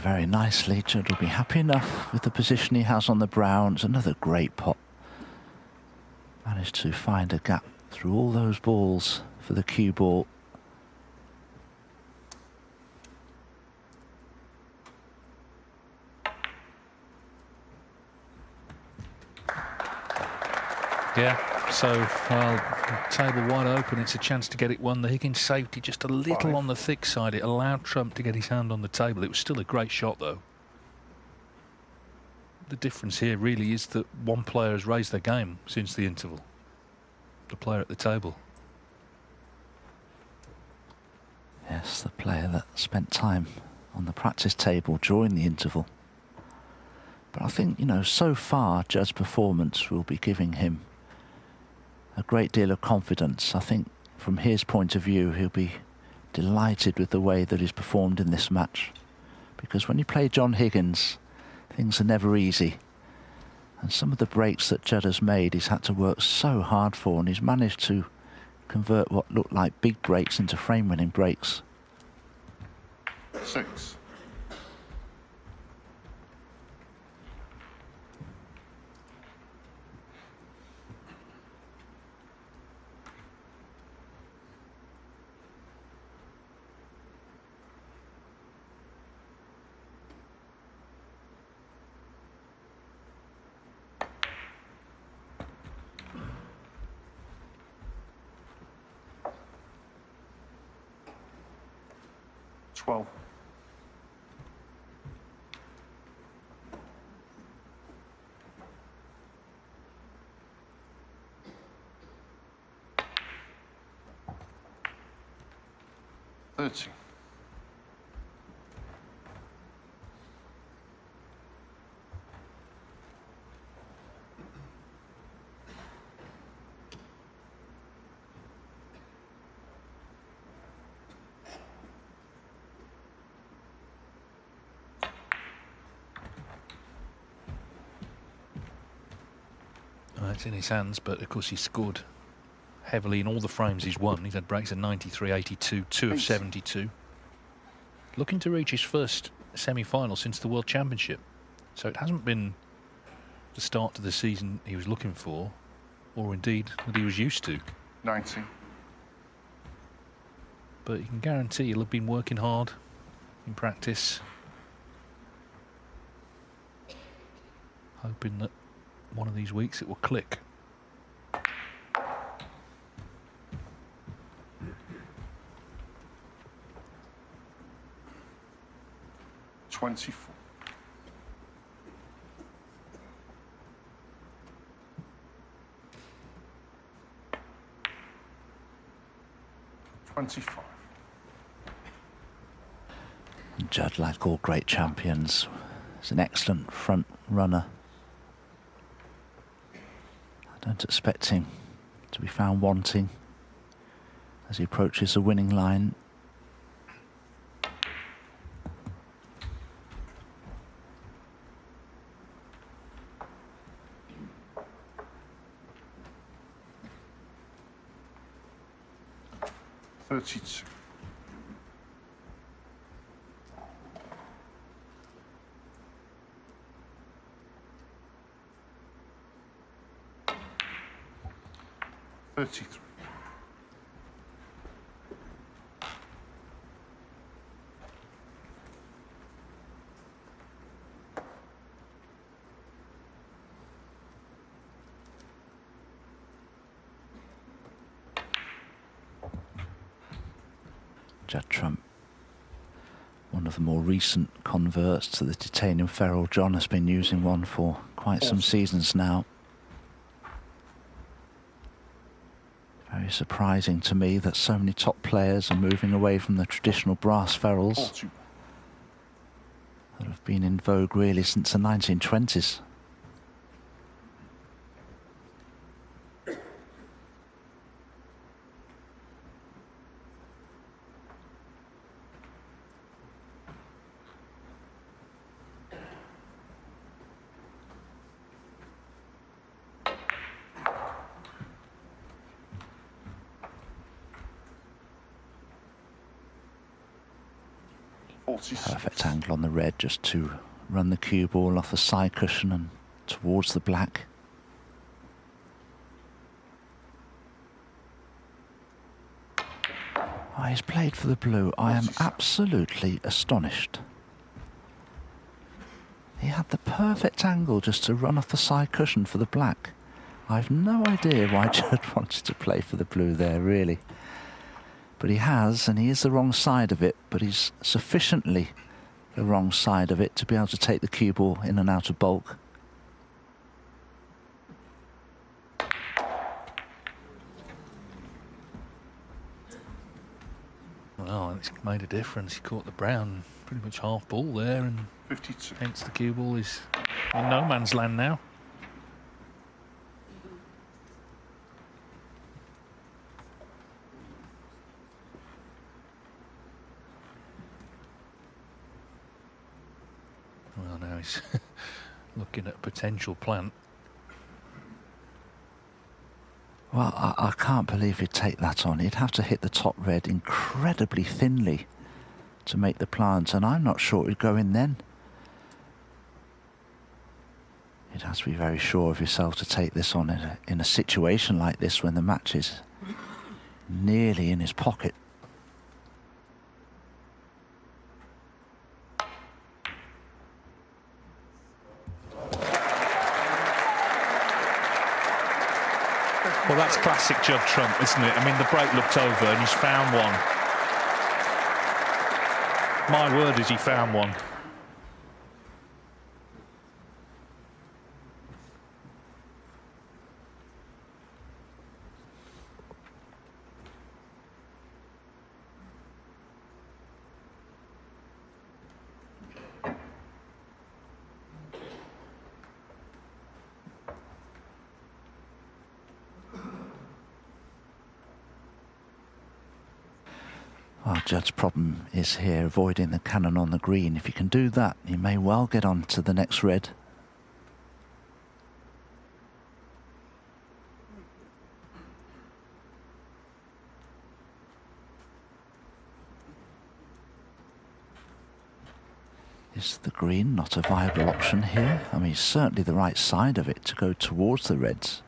very nicely. Judd will be happy enough with the position he has on the brown. It's another great pot. Managed to find a gap through all those balls for the cue ball. Yeah, so table wide open. It's a chance to get it won. The Higgins safety just a little on the thick side. It allowed Trump to get his hand on the table. It was still a great shot, though. The difference here really is that one player has raised their game since the interval. The player at the table. Yes, the player that spent time on the practice table during the interval. But I think, you know, so far Judd's performance will be giving him a great deal of confidence. I think from his point of view, he'll be delighted with the way that he's performed in this match. Because when you play John Higgins, things are never easy. And some of the breaks that Judd has made, he's had to work so hard for, and he's managed to convert what looked like big breaks into frame-winning breaks. 6. Twelve. Thirty. 'It's in his hands, but of course he's scored heavily in all the frames he's won. He's had breaks of 93, 82, 2 of 72. Looking to reach his first semi-final since the World Championship. So it hasn't been the start to the season he was looking for, or indeed that he was used to. 90. But you can guarantee he'll have been working hard in practice, hoping that one of these weeks it will click. Judd, like all great champions, is an excellent front runner. I don't expect him to be found wanting as he approaches the winning line. $32. 33. 'Judd Trump, one of the more recent converts to the titanium ferrule. John has been using one for quite some seasons now. Very surprising to me that so many top players are moving away from the traditional brass ferrules that have been in vogue really since the 1920s. 46. Perfect angle on the red just to run the cue ball off the side cushion and towards the black. Oh, he's played for the blue. I am absolutely astonished. He had the perfect angle just to run off the side cushion for the black. I've no idea why Judd wanted to play for the blue there, really. But he has, and he is the wrong side of it, but he's sufficiently the wrong side of it to be able to take the cue ball in and out of bulk. Well, it's made a difference. He caught the brown pretty much half ball there, and 52. hence the cue ball is in no man's land now. Well, now he's looking at a potential plant. Well, I can't believe he'd take that on. He'd have to hit the top red incredibly thinly to make the plant, and I'm not sure it'd go in then. You'd have to be very sure of yourself to take this on in a situation like this when the match is nearly in his pocket. Well, that's classic Judd Trump, isn't it? I mean, the break looked over and he's found one. My word is he found one. Well, Judd's problem is here avoiding the cannon on the green. If you can do that, you may well get on to the next red. Is the green not a viable option here? I mean, certainly the right side of it to go towards the reds.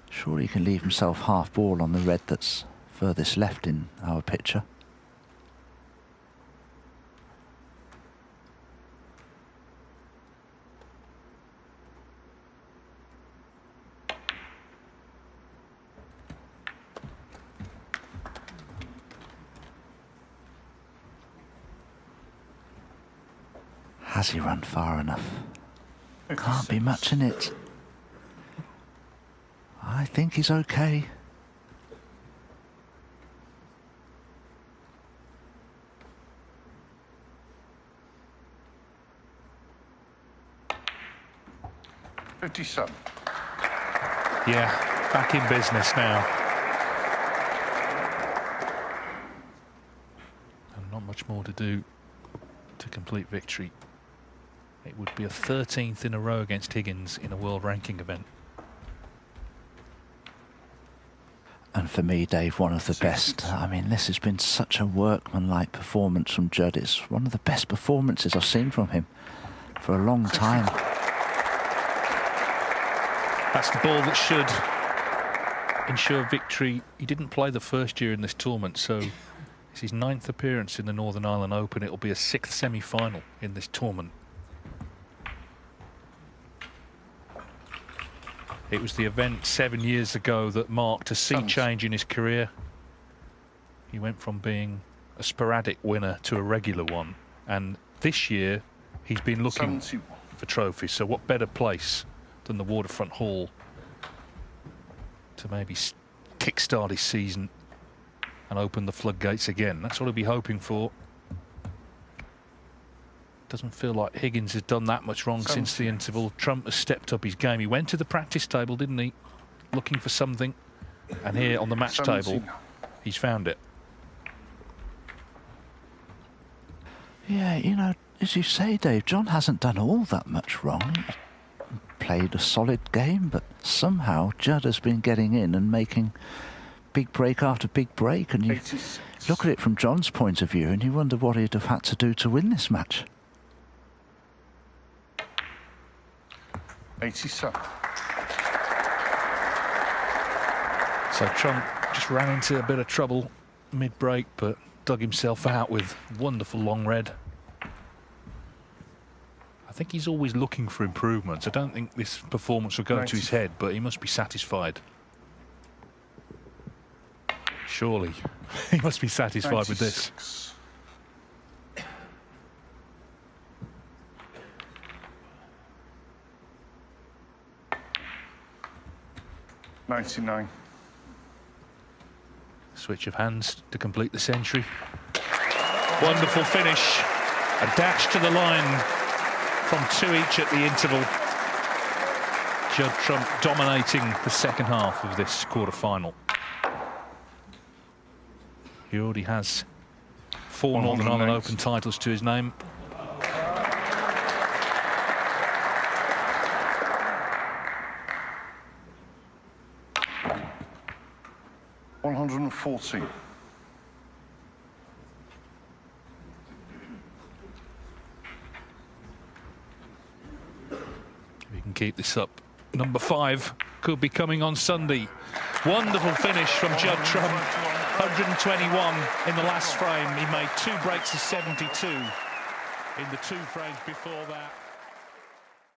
Surely he can leave himself half ball on the red that's furthest left in our picture. Has he run far enough? Can't be much in it. I think he's okay. Yeah, back in business now. And not much more to do to complete victory. It would be a 13th in a row against Higgins in a world ranking event. And for me, Dave, one of the best. I mean, this has been such a workmanlike performance from Judd. It's one of the best performances I've seen from him for a long time. That's the ball that should ensure victory. He didn't play the first year in this tournament, so it's his 9th appearance in the Northern Ireland Open. It'll be a 6th semi-final in this tournament. It was the event 7 years ago that marked a sea change in his career. He went from being a sporadic winner to a regular one. And this year, he's been looking for trophies. So what better place than the Waterfront Hall to maybe kickstart his season and open the floodgates again. That's what he'll be hoping for. Doesn't feel like Higgins has done that much wrong since the interval. Trump has stepped up his game. He went to the practice table, didn't he? Looking for something. And here on the match table, he's found it. Yeah, you know, as you say, Dave, John hasn't done all that much wrong. He played a solid game, but somehow Judd has been getting in and making big break after big break, and you 86. look at it from John's point of view, and you wonder what he'd have had to do to win this match. 87. So Trump just ran into a bit of trouble mid-break, but dug himself out with wonderful long red. I think he's always looking for improvements. I don't think this performance will go to his head, but he must be satisfied. Surely he must be satisfied with this. 99. Switch of hands to complete the century. Wonderful finish. A dash to the line from 2 each at the interval. Judd Trump dominating the second half of this quarter-final. He already has 4 Northern Ireland Open titles to his name. $140. We can keep this up. Number 5 could be coming on Sunday. Wonderful finish from Judd Trump. 121 in the last frame. He made 2 breaks of 72 in the 2 frames before that.